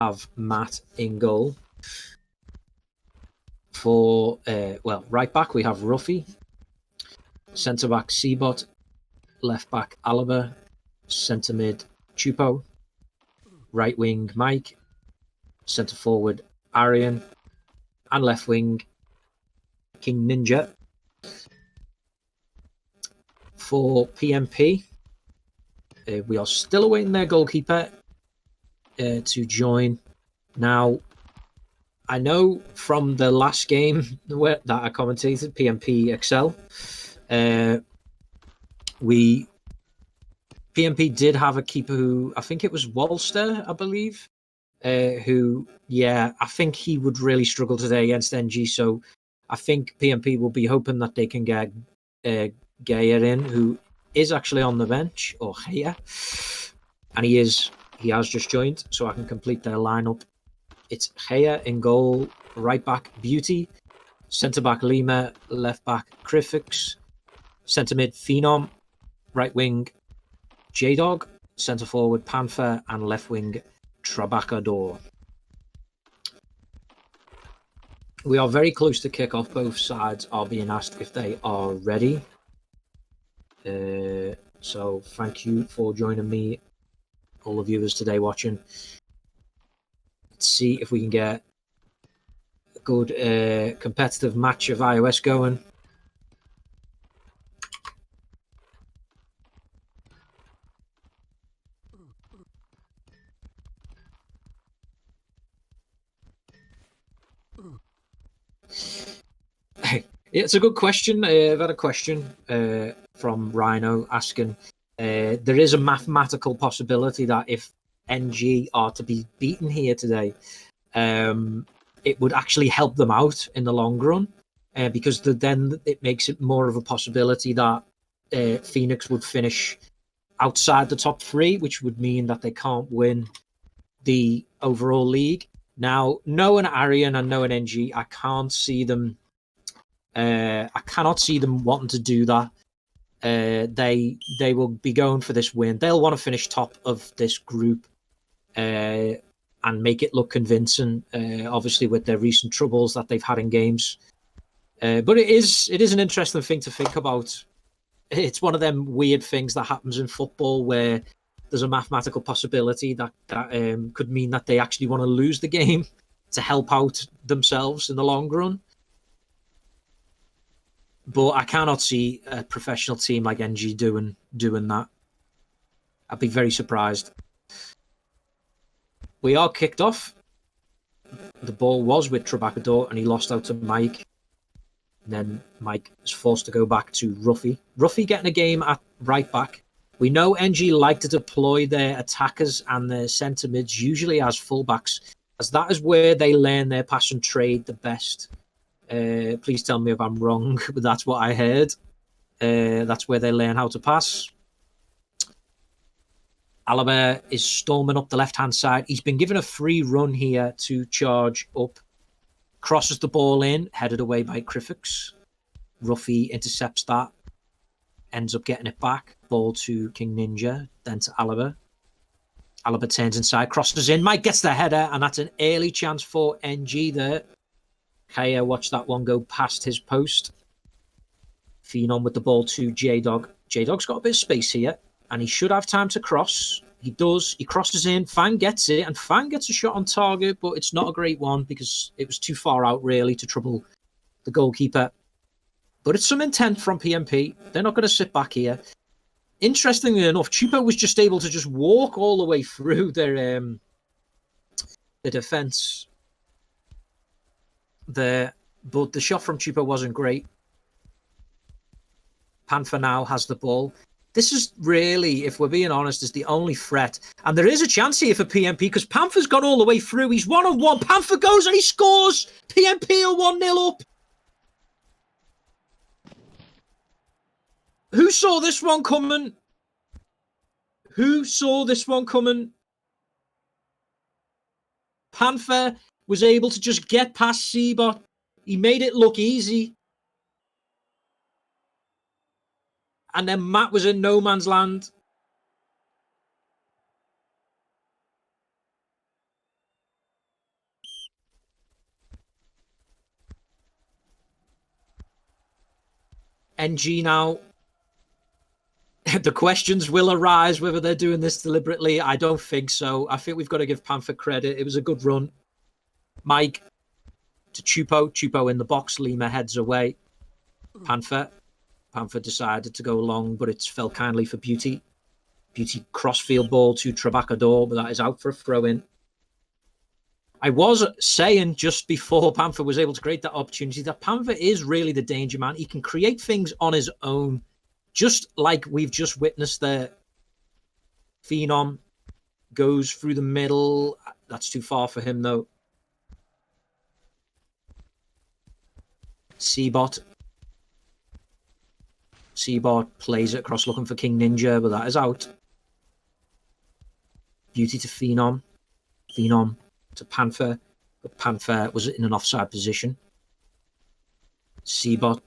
have Matt in goal. For, right back, we have Ruffy. Centre back, Seabot. Left back, Alaba. Centre mid, Chupo. Right wing, Mike. Centre forward, Arian. And left wing, King Ninja. For PMP, we are still awaiting their goalkeeper to join. Now, I know from the last game that I commentated, PMP Excel, PMP did have a keeper who, I think it was Walster, I believe, who, I think he would really struggle today against NG. So I think PMP will be hoping that they can get Gayer in, who is actually on the bench, or Gayer, and he has just joined, so I can complete their lineup. It's Gayer in goal, right back Beauty, centre back Lima, left back Crifix, centre mid Phenom, right wing J-Dog, centre forward Panther, and left wing Trabacador. We are very close to kick off. Both sides are being asked if they are ready. So thank you for joining me, all the viewers today watching. Let's see if we can get a good competitive match of iOS going. It's a good question. I've had a question from Rhino asking, there is a mathematical possibility that if NG are to be beaten here today, it would actually help them out in the long run, because then it makes it more of a possibility that Phoenix would finish outside the top 3, which would mean that they can't win the overall league. Now, knowing Arian and knowing NG, I can't see them. I cannot see them wanting to do that. They will be going for this win. They'll want to finish top of this group and make it look convincing, obviously with their recent troubles that they've had in games. But it is an interesting thing to think about. It's one of them weird things that happens in football where there's a mathematical possibility that could mean that they actually want to lose the game to help out themselves in the long run. But I cannot see a professional team like NG doing that. I'd be very surprised. We are kicked off. The ball was with Trabacador and he lost out to Mike. And then Mike is forced to go back to Ruffy. Ruffy getting a game at right back. We know NG like to deploy their attackers and their centre mids usually as fullbacks, as that is where they learn their pass and trade the best. Please tell me if I'm wrong, but that's what I heard. That's where they learn how to pass. Alaba is storming up the left-hand side. He's been given a free run here to charge up. Crosses the ball in, headed away by Crifix. Ruffy intercepts that. Ends up getting it back. Ball to King Ninja, then to Alaba. Alaba turns inside, crosses in. Mike gets the header, and that's an early chance for NG there. Kaya watched that one go past his post. Phenom with the ball to J-Dog. J-Dog's got a bit of space here, and he should have time to cross. He does. He crosses in. Fang gets it, and Fang gets a shot on target, but it's not a great one because it was too far out, really, to trouble the goalkeeper. But it's some intent from PMP. They're not going to sit back here. Interestingly enough, Chupo was just able to just walk all the way through their defence there, but the shot from Chupo wasn't great. Panther now has the ball. This is really, if we're being honest, is the only threat. And there is a chance here for PMP because Panther's gone all the way through. He's 1-on-1. Panther goes and he scores. PMP are 1-0 up. Who saw this one coming? Who saw this one coming? Panther was able to just get past Seabot. He made it look easy. And then Matt was in no man's land. NG now. The questions will arise whether they're doing this deliberately. I don't think so. I think we've got to give Panther credit. It was a good run. Mike to Chupo. Chupo in the box. Lima heads away. Panther. Panther decided to go long, but it's fell kindly for Beauty. Beauty crossfield ball to Trabacador, but that is out for a throw-in. I was saying just before Panther was able to create that opportunity that Panther is really the danger man. He can create things on his own, just like we've just witnessed there. Phenom goes through the middle. That's too far for him, though. Seabot. Seabot plays it across looking for King Ninja, but that is out. Beauty to Phenom. Phenom to Panther. But Panther was in an offside position. Seabot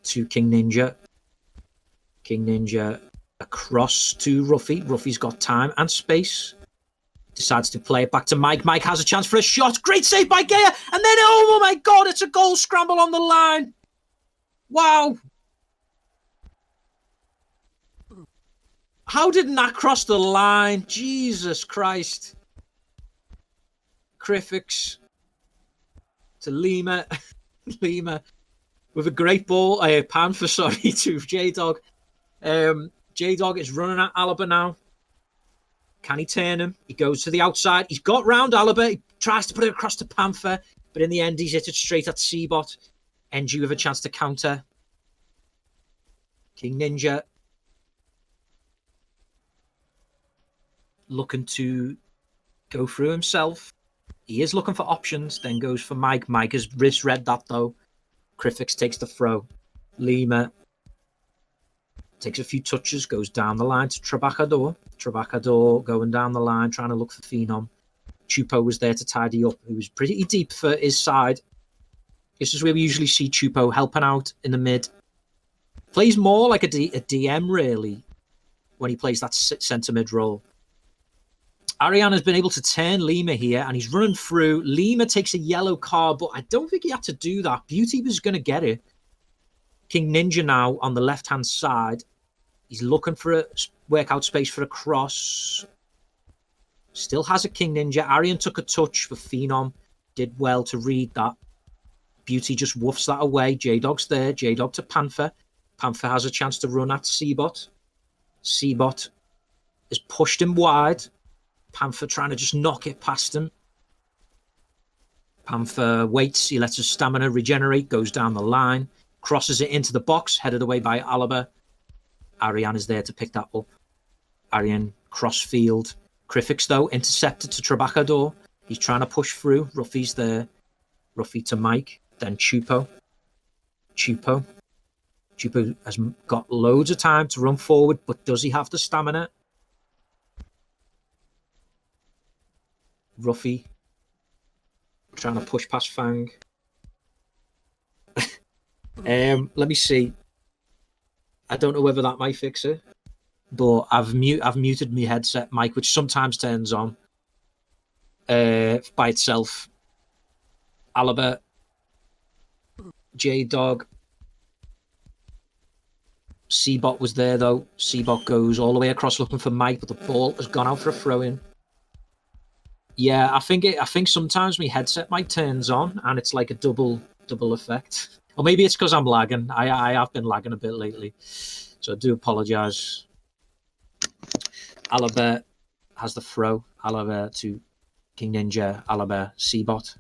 to King Ninja. King Ninja across to Ruffy. Ruffy's got time and space. Decides to play it back to Mike. Mike has a chance for a shot. Great save by Gea. And then, oh my God, it's a goal scramble on the line. Wow. How didn't that cross the line? Jesus Christ. Griffiths to Lima. Lima with a great ball. Panther, sorry, to J-Dog. J-Dog is running at Alaba now. Can he turn him? He goes to the outside. He's got round Alaba. He tries to put it across to Panther, but in the end, he's hit it straight at Seabot. NG with a chance to counter. King Ninja looking to go through himself. He is looking for options, then goes for Mike. Mike has read that, though. Griffiths takes the throw. Lima takes a few touches, goes down the line to Trabacador. Trabacador going down the line, trying to look for Phenom. Chupo was there to tidy up. He was pretty deep for his side. This is where we usually see Chupo helping out in the mid. Plays more like a DM, really, when he plays that centre mid role. Ariane has been able to turn Lima here, and he's running through. Lima takes a yellow card, but I don't think he had to do that. Beauty was going to get it. King Ninja now on the left-hand side. He's looking for a workout space for a cross. Still has a King Ninja. Ariane took a touch for Phenom. Did well to read that. Beauty just woofs that away. J-Dog's there. J-Dog to Panther. Panther has a chance to run at Seabot. Seabot has pushed him wide. Panther trying to just knock it past him. Panther waits. He lets his stamina regenerate. Goes down the line. Crosses it into the box. Headed away by Alaba. Ariane is there to pick that up. Ariane crossfield. Griffiths, though, intercepted to Trabacador. He's trying to push through. Ruffy's there. Ruffy to Mike. Then Chupo. Chupo has got loads of time to run forward, but does he have the stamina? Ruffy trying to push past Fang. Let me see. I don't know whether that might fix it, but I've muted my headset mic, which sometimes turns on by itself. Alaba, J-Dog, Seabot was there though. Seabot goes all the way across looking for Mike, but the ball has gone out for a throw-in. Yeah, I think sometimes my headset mic turns on and it's like a double effect. Or maybe it's because I'm lagging. I have been lagging a bit lately. So I do apologise. Alaba has the throw. Alaba to King Ninja. Alaba, Seabot.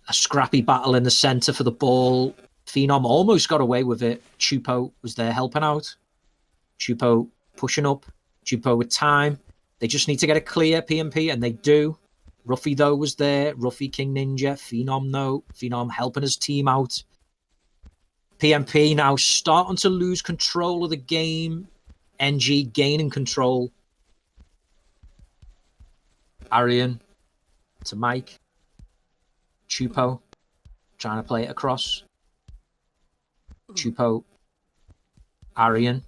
A scrappy battle in the centre for the ball. Phenom almost got away with it. Chupo was there helping out. Chupo pushing up. Chupo with time. They just need to get it clear, PMP, and they do. Ruffy, though, was there. Ruffy, King Ninja. Phenom, though. Phenom helping his team out. PMP now starting to lose control of the game. NG gaining control. Ariane to Mike. Chupo trying to play it across. Chupo. Ariane.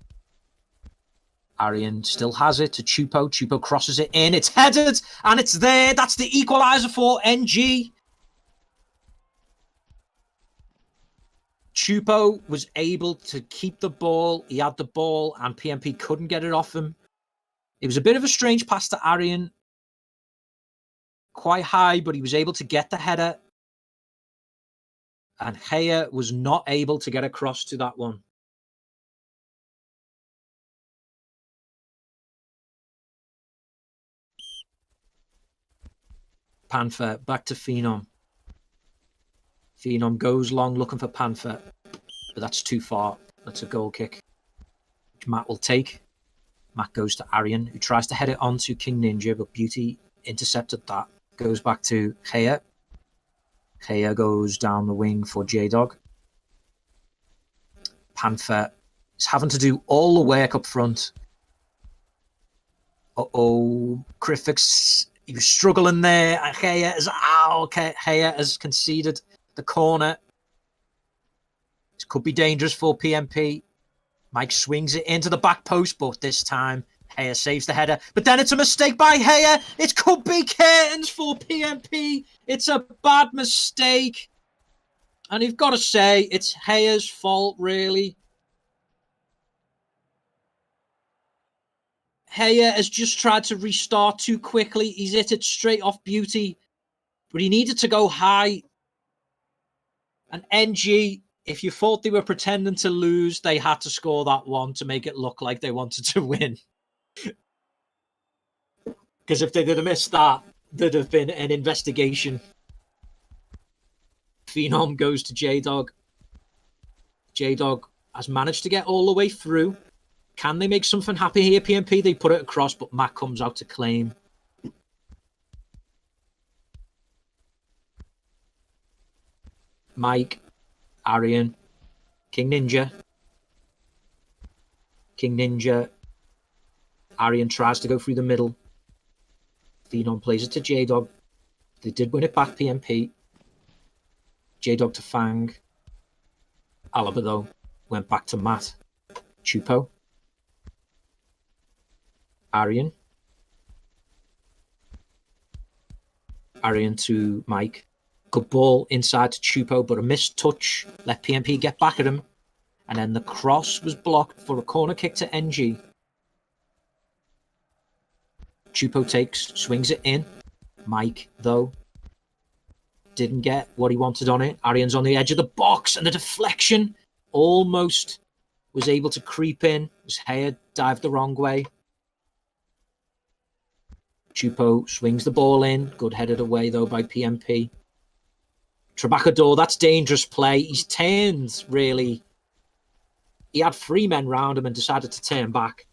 Arian still has it to Chupo. Chupo crosses it in. It's headed, and it's there. That's the equaliser for NG. Chupo was able to keep the ball. He had the ball, and PMP couldn't get it off him. It was a bit of a strange pass to Arian. Quite high, but he was able to get the header. And Haya was not able to get across to that one. Panther back to Phenom. Phenom goes long looking for Panther, but that's too far. That's a goal kick, which Matt will take. Matt goes to Arian, who tries to head it on to King Ninja, but Beauty intercepted that. Goes back to Haya. Haya goes down the wing for J-Dog. Panther is having to do all the work up front. Griffiths, he was struggling there. And Haya has conceded the corner. This could be dangerous for PMP. Mike swings it into the back post, but this time Haya saves the header. But then it's a mistake by Haya. It could be curtains for PMP. It's a bad mistake. And you've got to say, it's Haya's fault, really. Haya has just tried to restart too quickly. He's hit it straight off Beauty. But he needed to go high. And NG, if you thought they were pretending to lose, they had to score that one to make it look like they wanted to win. Because if they did have missed that, there'd have been an investigation. Phenom goes to J-Dog. J-Dog has managed to get all the way through. Can they make something happen here, PMP? They put it across, but Matt comes out to claim. Mike, Arian, King Ninja. King Ninja. Arian tries to go through the middle. Phenom plays it to J-Dog. They did win it back, PMP. J-Dog to Fang. Alaba, though, went back to Matt. Chupo. Arian. Arian to Mike. Good ball inside to Chupo, but a missed touch let PMP get back at him. And then the cross was blocked for a corner kick to NG. Chupo takes, swings it in. Mike, though, didn't get what he wanted on it. Arian's on the edge of the box, and the deflection almost was able to creep in. His head dived the wrong way. Chupo swings the ball in. Good headed away, though, by PMP. Trabacador, that's dangerous play. He's turned, really. He had 3 men round him and decided to turn back.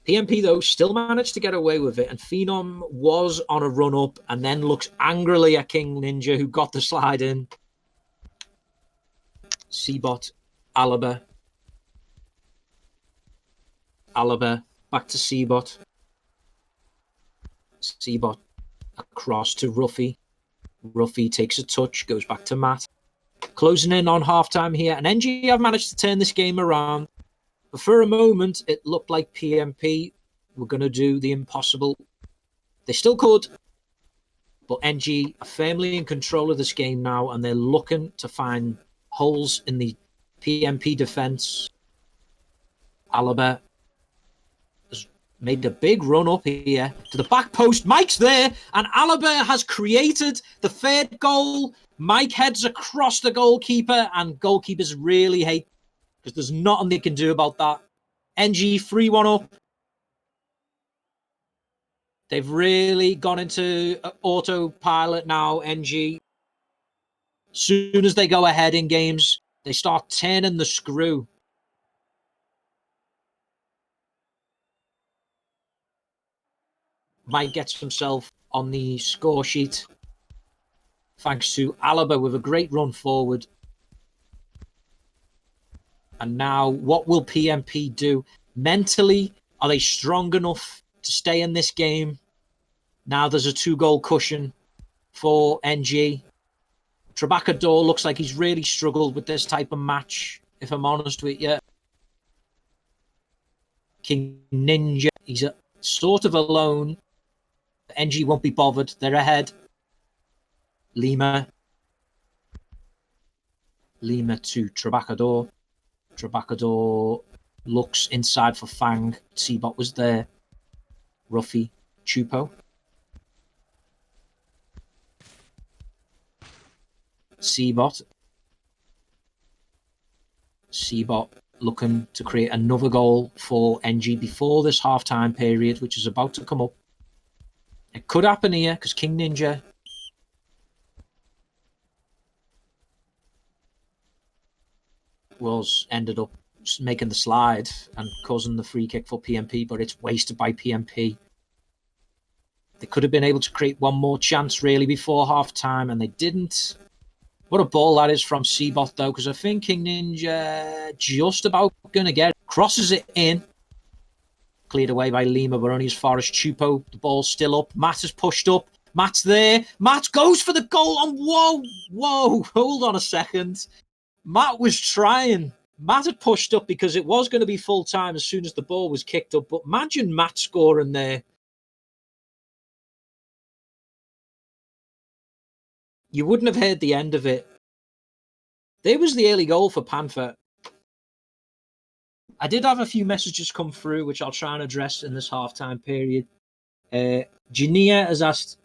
PMP, though, still managed to get away with it, and Phenom was on a run-up and then looks angrily at King Ninja, who got the slide in. Seabot, Alaba. Alaba, back to Seabot. Seabot, across to Ruffy. Ruffy takes a touch, goes back to Matt. Closing in on halftime here, and NG have managed to turn this game around. But for a moment, it looked like PMP were going to do the impossible. They still could, but NG are firmly in control of this game now, and they're looking to find holes in the PMP defence. Alaba has made a big run up here to the back post. Mike's there, and Alaba has created the 3rd goal. Mike heads across the goalkeeper, and goalkeepers really hate because there's nothing they can do about that. NG 3-1 up. They've really gone into autopilot now, NG. Soon as they go ahead in games, they start turning the screw. Mike gets himself on the score sheet thanks to Alaba with a great run forward. And now, what will PMP do? Mentally, are they strong enough to stay in this game? Now there's a 2-goal cushion for NG. Trabacador looks like he's really struggled with this type of match, if I'm honest with you. King Ninja, he's sort of alone. NG won't be bothered. They're ahead. Lima to Trabacador. Trabacador looks inside for Fang. Seabot was there. Ruffy, Chupo. Seabot looking to create another goal for NG before this half-time period, which is about to come up. It could happen here because King Ninja ended up making the slide and causing the free kick for PMP, but it's wasted by PMP. They could have been able to create one more chance really before half-time, and they didn't. What a ball that is from Seabot, though, because I think King Ninja just about going to get it. Crosses it in. Cleared away by Lima, but only as far as Chupo. The ball's still up. Matt has pushed up. Matt's there. Matt goes for the goal. And whoa, hold on a second. Matt was trying. Matt had pushed up because it was going to be full time as soon as the ball was kicked up. But imagine Matt scoring there. You wouldn't have heard the end of it. There was the early goal for Panther. I did have a few messages come through, which I'll try and address in this halftime period. Jania has asked,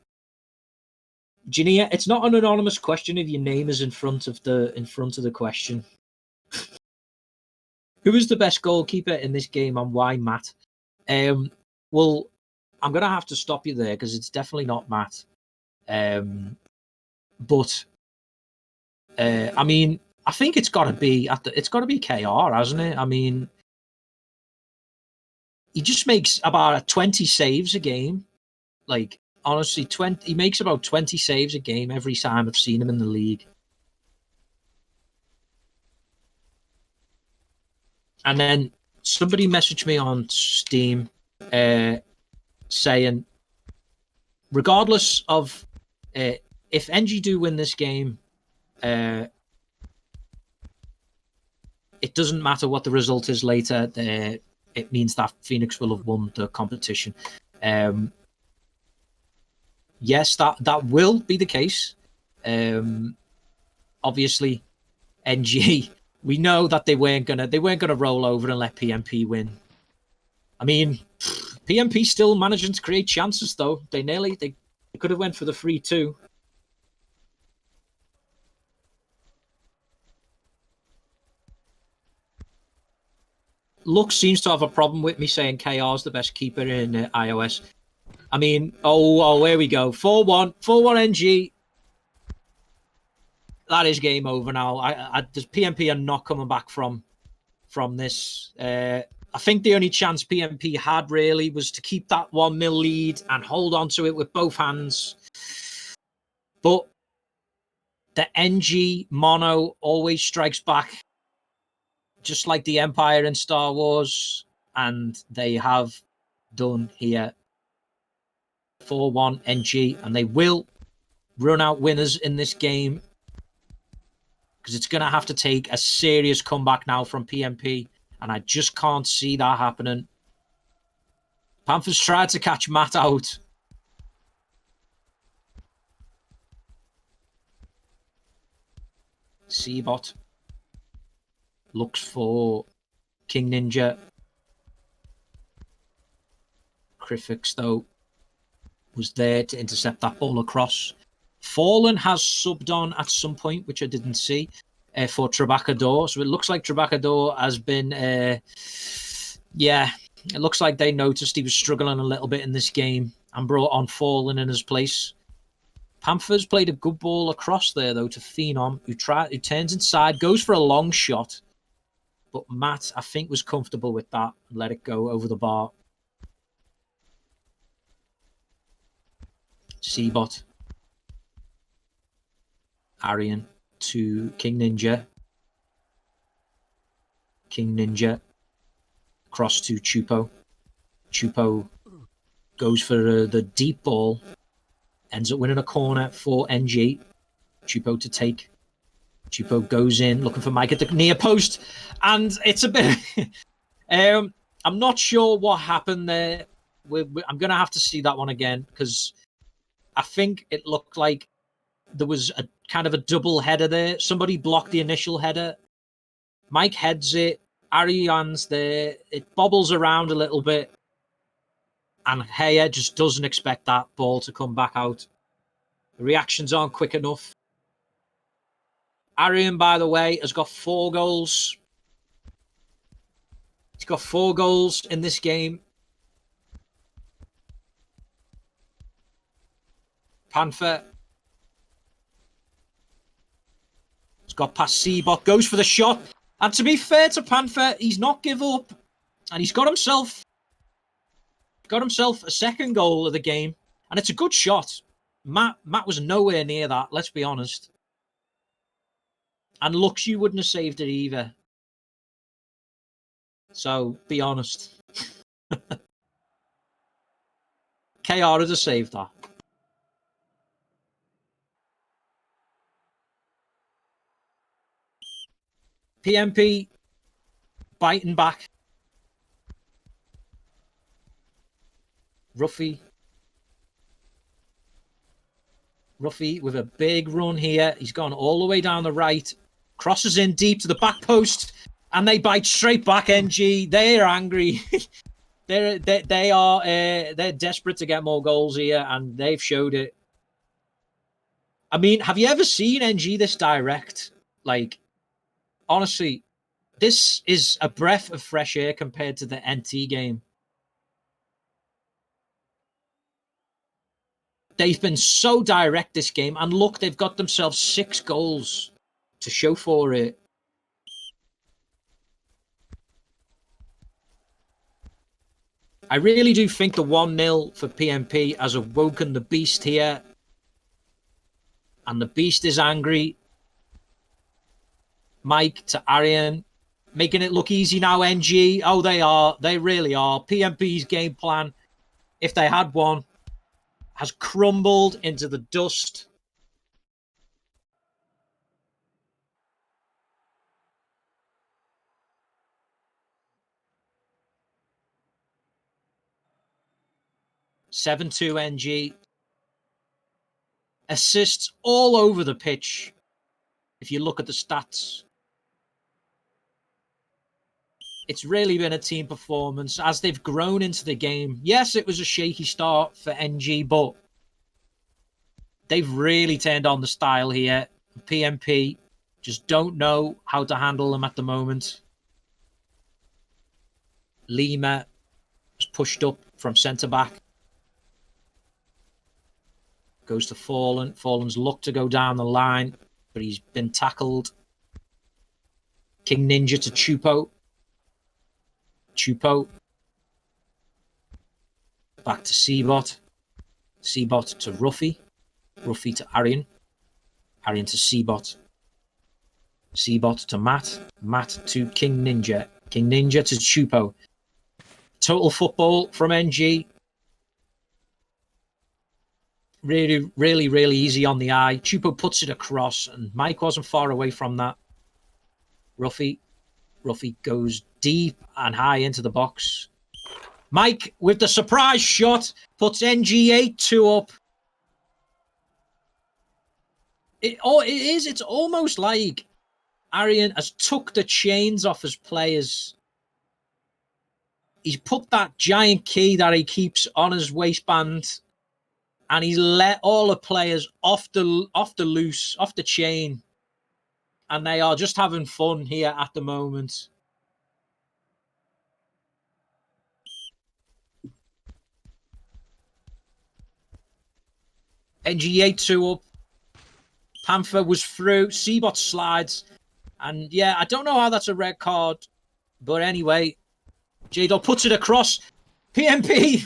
Jania, it's not an anonymous question if your name is in front of the question. Who is the best goalkeeper in this game and why Matt? Well, I'm going to have to stop you there because it's definitely not Matt. But I mean, I think it's got to be KR, hasn't it? I mean, he just makes about 20 saves a game. Like, honestly, he makes about 20 saves a game every time I've seen him in the league. And then somebody messaged me on Steam saying, regardless of if NG do win this game, it doesn't matter what the result is later. It means that Phoenix will have won the competition. Yes, that will be the case. Obviously, NG, we know that they weren't gonna roll over and let PMP win. I mean, PMP still managing to create chances though. They could have went for the 3-2. Lux seems to have a problem with me saying KR's the best keeper in iOS. I mean, here we go. 4-1 NG. That is game over now. The PMP are not coming back from this. I think the only chance PMP had really was to keep that 1-0 lead and hold on to it with both hands. But the NG mono always strikes back, just like the Empire in Star Wars, and they have done here. 4-1 NG, and they will run out winners in this game because it's going to have to take a serious comeback now from PMP, and I just can't see that happening. Panthers tried to catch Matt out. Seabot looks for King Ninja. Griffiths, though, was there to intercept that ball across. Fallen has subbed on at some point, which I didn't see, for Trabacador. So it looks like Trabacador has been, it looks like they noticed he was struggling a little bit in this game and brought on Fallen in his place. Panthers played a good ball across there, though, to Phenom, who turns inside, goes for a long shot. But Matt, I think, was comfortable with that and let it go over the bar. Seabot. Arian to King Ninja. King Ninja. Cross to Chupo. Chupo goes for the deep ball. Ends up winning a corner for NG. Chupo to take. Chupo goes in, looking for Mike at the near post. And it's a bit... I I'm not sure what happened there. I'm going to have to see that one again because I think it looked like there was a kind of a double header there. Somebody blocked the initial header. Mike heads it. Ariane's there. It bobbles around a little bit. And Heyer just doesn't expect that ball to come back out. The reactions aren't quick enough. Ariane, by the way, has got 4 goals. He's got 4 goals in this game. Panther. He's got past Seabot. Goes for the shot. And to be fair to Panther, he's not give up. And he's got himself a second goal of the game. And it's a good shot. Matt was nowhere near that, let's be honest. And Luxu wouldn't have saved it either. So, be honest. KR would have saved that. PMP biting back. Ruffy with a big run here. He's gone all the way down the right. Crosses in deep to the back post. And they bite straight back, NG. They're angry. They're desperate to get more goals here, and they've showed it. I mean, have you ever seen NG this direct? Like, honestly, this is a breath of fresh air compared to the NT game. They've been so direct this game, and look, they've got themselves 6 goals to show for it. I really do think the 1-0 for PMP has awoken the beast here. And the beast is angry. Mike to Ariane. Making it look easy now, NG. Oh, they are. They really are. PMP's game plan, if they had one, has crumbled into the dust. (7-2) NG. Assists all over the pitch. If you look at the stats, it's really been a team performance as they've grown into the game. Yes, it was a shaky start for NG, but they've really turned on the style here. PMP just don't know how to handle them at the moment. Lima was pushed up from centre-back. Goes to Fallen. Fallen's looked to go down the line, but he's been tackled. King Ninja to Chupo. Chupo. Back to Seabot. Seabot to Ruffy. Ruffy to Arian. Arian to Seabot. Seabot to Matt. Matt to King Ninja. King Ninja to Chupo. Total football from NG. Really, really, really easy on the eye. Chupo puts it across, and Mike wasn't far away from that. Ruffy goes deep and high into the box. Mike, with the surprise shot, puts NG 8-2 up. It's almost like Arian has took the chains off his players. He's put that giant key that he keeps on his waistband, and he's let all the players off the chain. And they are just having fun here at the moment. NG 8-2 up. Panther was through. Seabot slides. And yeah, I don't know how that's a red card. But anyway, J-Dog puts it across. PMP,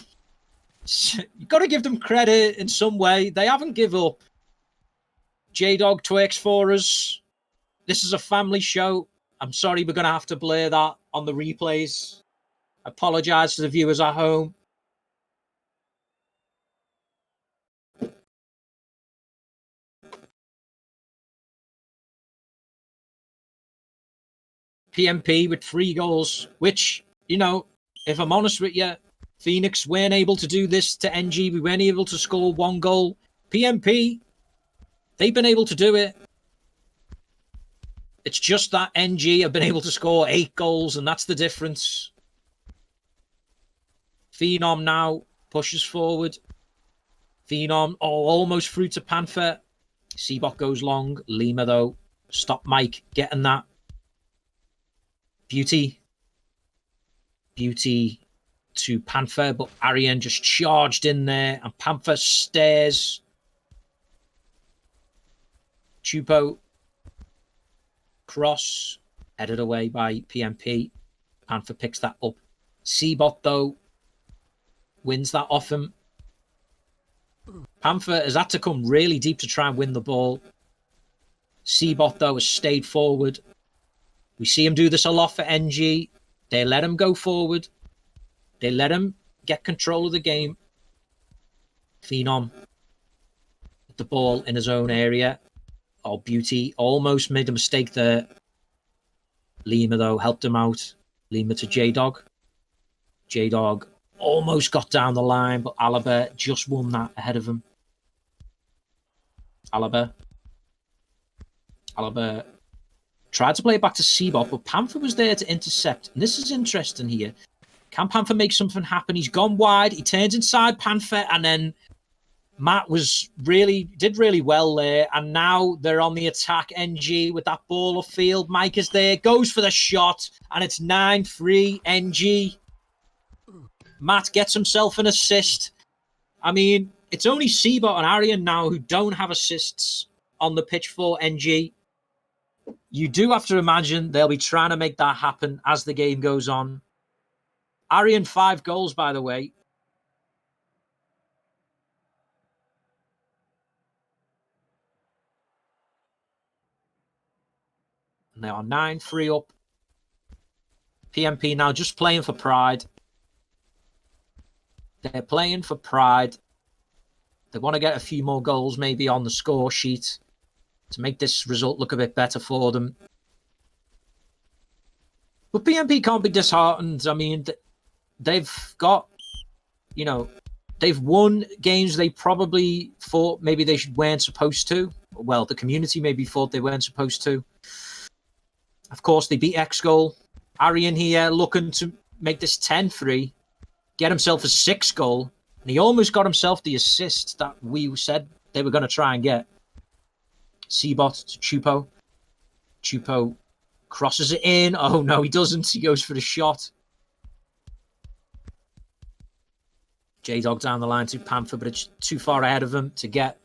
you've got to give them credit in some way. They haven't given up. J-Dog twerks for us. This is a family show. I'm sorry we're going to have to blur that on the replays. I apologise to the viewers at home. PMP with 3 goals, which, you know, if I'm honest with you, Phoenix weren't able to do this to NG. We weren't able to score 1 goal. PMP, they've been able to do it. It's just that NG have been able to score 8 goals, and that's the difference. Phenom now pushes forward. Phenom, almost through to Panther. Seabot goes long. Lima, though, stop Mike getting that. Beauty to Panther, but Arian just charged in there, and Panther stares. Chupo, cross, headed away by PMP. Panther picks that up. Seabot, though, wins that off him. Panther has had to come really deep to try and win the ball. Seabot, though, has stayed forward. We see him do this a lot for NG. They let him go forward. They let him get control of the game. Phenom with the ball in his own area. Oh, Beauty almost made a mistake there. Lima, though, helped him out. Lima to J-Dog. J-Dog almost got down the line, but Alaba just won that ahead of him. Alaba tried to play it back to Seabot, but Panther was there to intercept. And this is interesting here. Can Panther make something happen? He's gone wide. He turns inside Panther, and then Matt did really well there. And now they're on the attack. NG with that ball of field. Mike is there, goes for the shot, and it's 9-3 NG. Matt gets himself an assist. I mean, it's only Seabot and Arian now who don't have assists on the pitch for NG. You do have to imagine they'll be trying to make that happen as the game goes on. Arian, 5 goals, by the way. And they are 9-3 up. PMP now just playing for pride. They're playing for pride. They want to get a few more goals maybe on the score sheet to make this result look a bit better for them. But PMP can't be disheartened. I mean, they've got, they've won games they probably thought maybe they weren't supposed to. Well, the community maybe thought they weren't supposed to. Of course, they beat X-Goal. Arian here looking to make this 10-3, get himself a 6th goal, and he almost got himself the assist that we said they were going to try and get. Seabot to Chupo. Chupo crosses it in. Oh, no, he doesn't. He goes for the shot. J-Dog down the line to Panther, but it's too far ahead of him to get.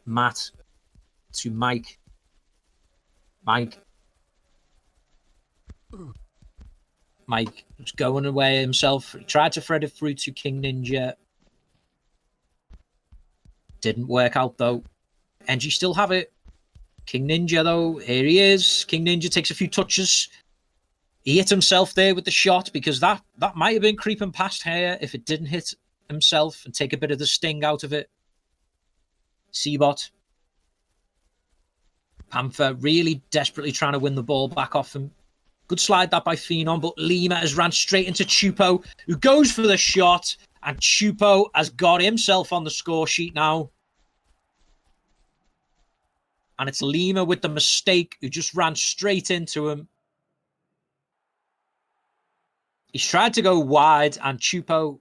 Matt to Mike. Mike was going away himself. He tried to thread it through to King Ninja. Didn't work out, though. NG still have it. King Ninja, though, here he is. King Ninja takes a few touches. He hit himself there with the shot because that might have been creeping past here if it didn't hit himself and take a bit of the sting out of it. Seabot. Panther really desperately trying to win the ball back off him. Good slide that by Phenom, but Lima has ran straight into Chupo, who goes for the shot, and Chupo has got himself on the score sheet now. And it's Lima with the mistake, who just ran straight into him. He's tried to go wide, and Chupo,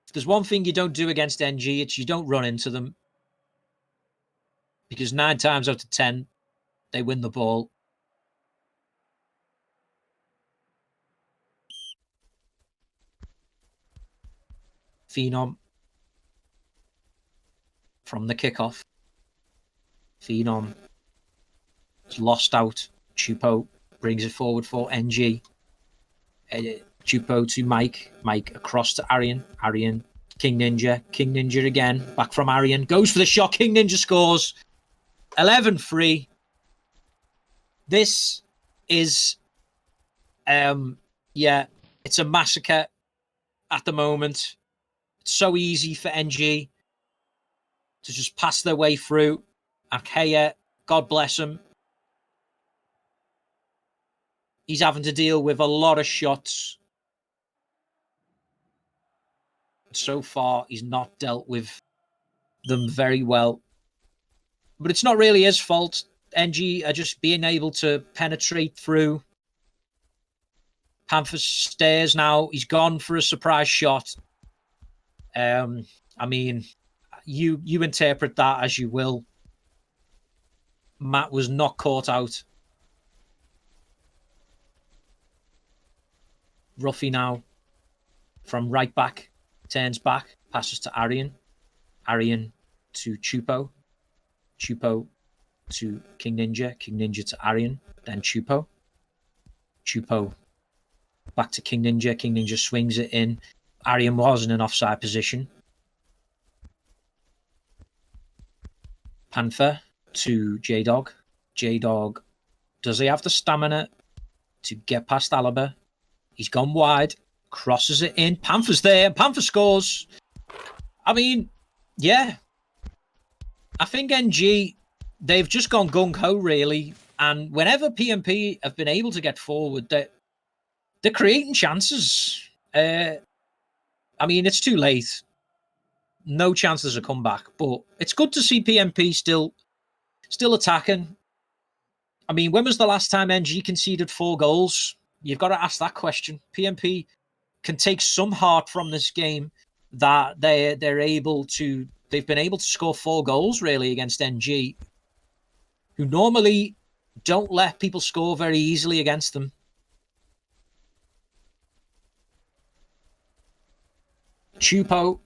if there's one thing you don't do against NG, it's you don't run into them. Because 9 times out of 10, they win the ball. Phenom from the kickoff. Phenom is lost out. Chupo brings it forward for NG. Chupo to Mike. Mike across to Arian. Arian, King Ninja. King Ninja again. Back from Arian. Goes for the shot. King Ninja scores. 11-3. This is, it's a massacre at the moment. It's so easy for NG to just pass their way through. Akea, God bless him. He's having to deal with a lot of shots. So far, he's not dealt with them very well. But it's not really his fault. NG are just being able to penetrate through. Panther stares now. He's gone for a surprise shot. I mean, you interpret that as you will. Matt was not caught out. Ruffy now from right back. Turns back. Passes to Arian. Arian to Chupo. Chupo to King Ninja. King Ninja to Arian. Then Chupo. Chupo back to King Ninja. King Ninja swings it in. Arian was in an offside position. Panther to J-Dog. J-Dog, does he have the stamina to get past Alaba? He's gone wide. Crosses it in. Panther's there. Panther scores. I mean, yeah. I think NG, they've just gone gung-ho, really. And whenever PMP have been able to get forward, they're creating chances. I mean, it's too late. No chances of comeback. But it's good to see PMP still attacking. I mean, when was the last time NG conceded 4 goals? You've got to ask that question. PMP can take some heart from this game that they've been able to score 4 goals really against NG, who normally don't let people score very easily against them. Chupo,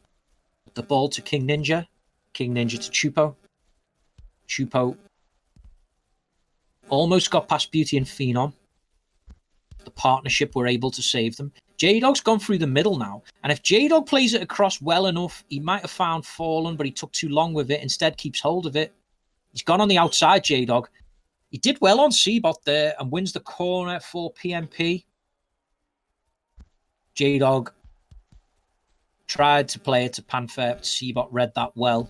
the ball to King Ninja. King Ninja to Chupo. Chupo almost got past Beauty and Phenom. The partnership were able to save them. J-Dog's gone through the middle now. And if J-Dog plays it across well enough, he might have found Fallen, but he took too long with it. Instead, keeps hold of it. He's gone on the outside, J-Dog. He did well on Seabot there and wins the corner for PMP. J-Dog tried to play it to Panther, but Seabot read that well.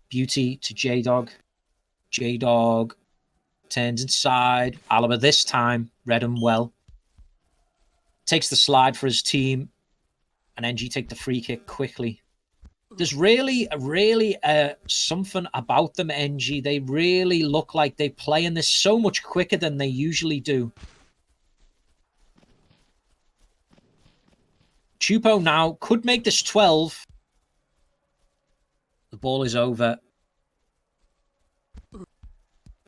Beauty to J-Dog. J-Dog turns inside. Alaba this time read him well. Takes the slide for his team. And NG take the free kick quickly. There's really something about them, NG. They really look like they're playing this so much quicker than they usually do. Chupo now could make this 12. The ball is over.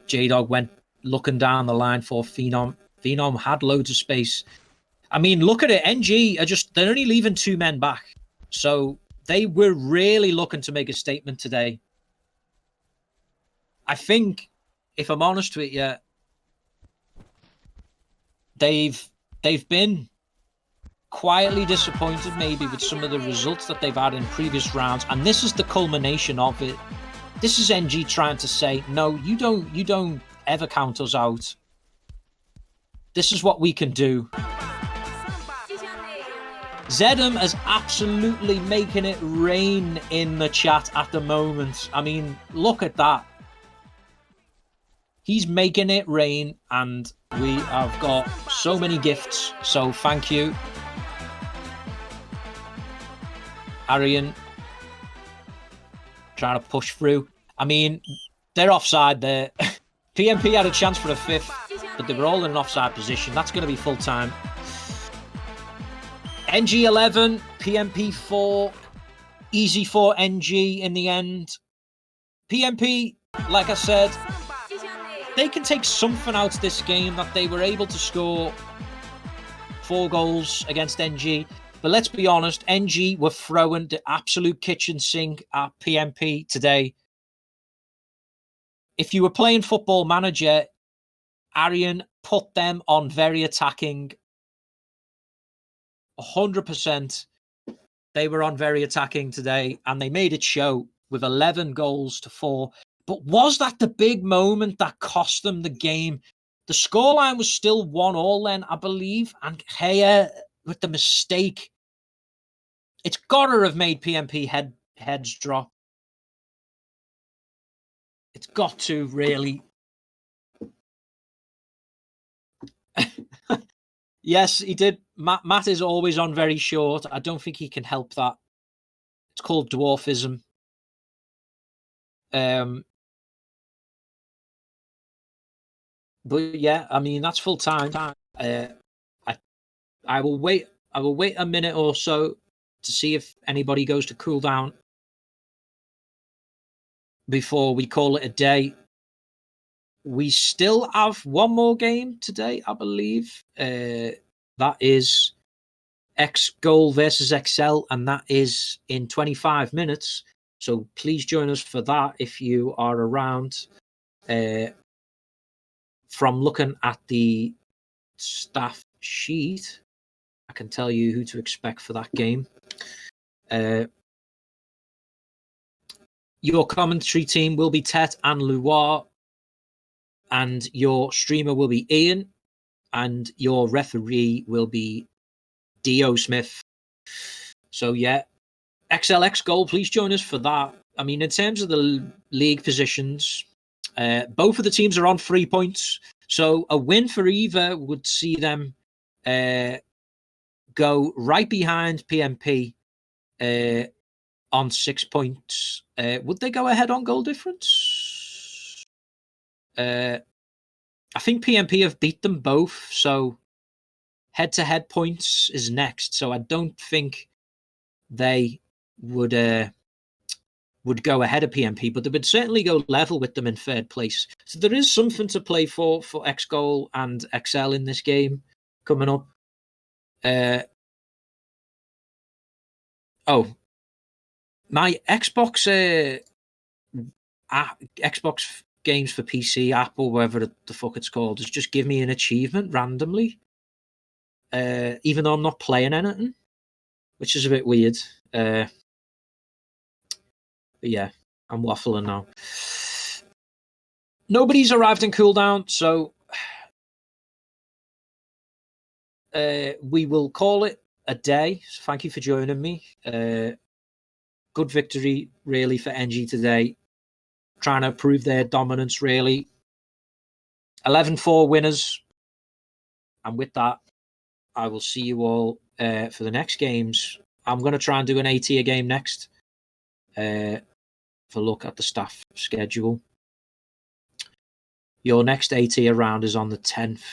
J-Dog went looking down the line for Phenom. Phenom had loads of space. I mean, look at it. NG are they're only leaving 2 men back. So they were really looking to make a statement today. I think, if I'm honest with you, they've been quietly disappointed maybe with some of the results that they've had in previous rounds. And this is the culmination of it. This is NG trying to say, no, you don't ever count us out. This is what we can do. Zedham is absolutely making it rain in the chat at the moment. I mean, look at that. He's making it rain, and we have got so many gifts. So thank you. Arian trying to push through. I mean, they're offside there. PMP had a chance for a 5th, but they were all in an offside position. That's going to be full time. NG 11, PMP 4. Easy for NG in the end. PMP, like I said, they can take something out of this game that they were able to score 4 goals against NG. But let's be honest, NG were throwing the absolute kitchen sink at PMP today. If you were playing Football Manager, Arian put them on very attacking. 100%. They were on very attacking today, and they made it show with 11 goals to 4. But was that the big moment that cost them the game? The scoreline was still 1-1 then, I believe, and Haya with the mistake. It's got to have made PMP heads drop. It's got to, really. Yes, he did. Matt is always on very short. I don't think he can help that. It's called dwarfism. But yeah, I mean that's full time. I will wait. I will wait a minute or so to see if anybody goes to cool down before we call it a day. We still have one more game today, I believe. That is X Goal versus XL, and that is in 25 minutes. So please join us for that if you are around. From looking at the staff sheet, I can tell you who to expect for that game. Your commentary team will be Tet and Loire, and your streamer will be Ian, and your referee will be Dio Smith. So yeah, XLX goal, please join us for that. I mean, in terms of the league positions, both of the teams are on 3 points. So a win for either would see them go right behind PMP on 6 points. Would they go ahead on goal difference? I think PMP have beat them both. So head-to-head points is next. So I don't think they would go ahead of PMP, but they would certainly go level with them in third place. So there is something to play for X Goal and XL in this game coming up. My Xbox Xbox Games for PC app, or whatever the fuck it's called, has just give me an achievement randomly, even though I'm not playing anything, which is a bit weird. But yeah, I'm waffling now. Nobody's arrived in cooldown, so we will call it a day. So thank you for joining me. Good victory, really, for NG today. Trying to prove their dominance, really. 11-4 winners. And with that, I will see you all for the next games. I'm going to try and do an A-tier game next. For look at the staff schedule. Your next A-tier round is on the 10th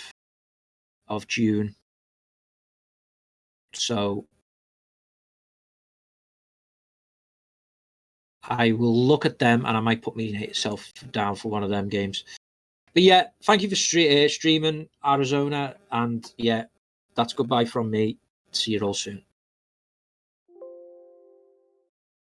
of June. So I will look at them, and I might put myself down for one of them games. But yeah, thank you for streaming Arizona, and yeah, that's goodbye from me. See you all soon.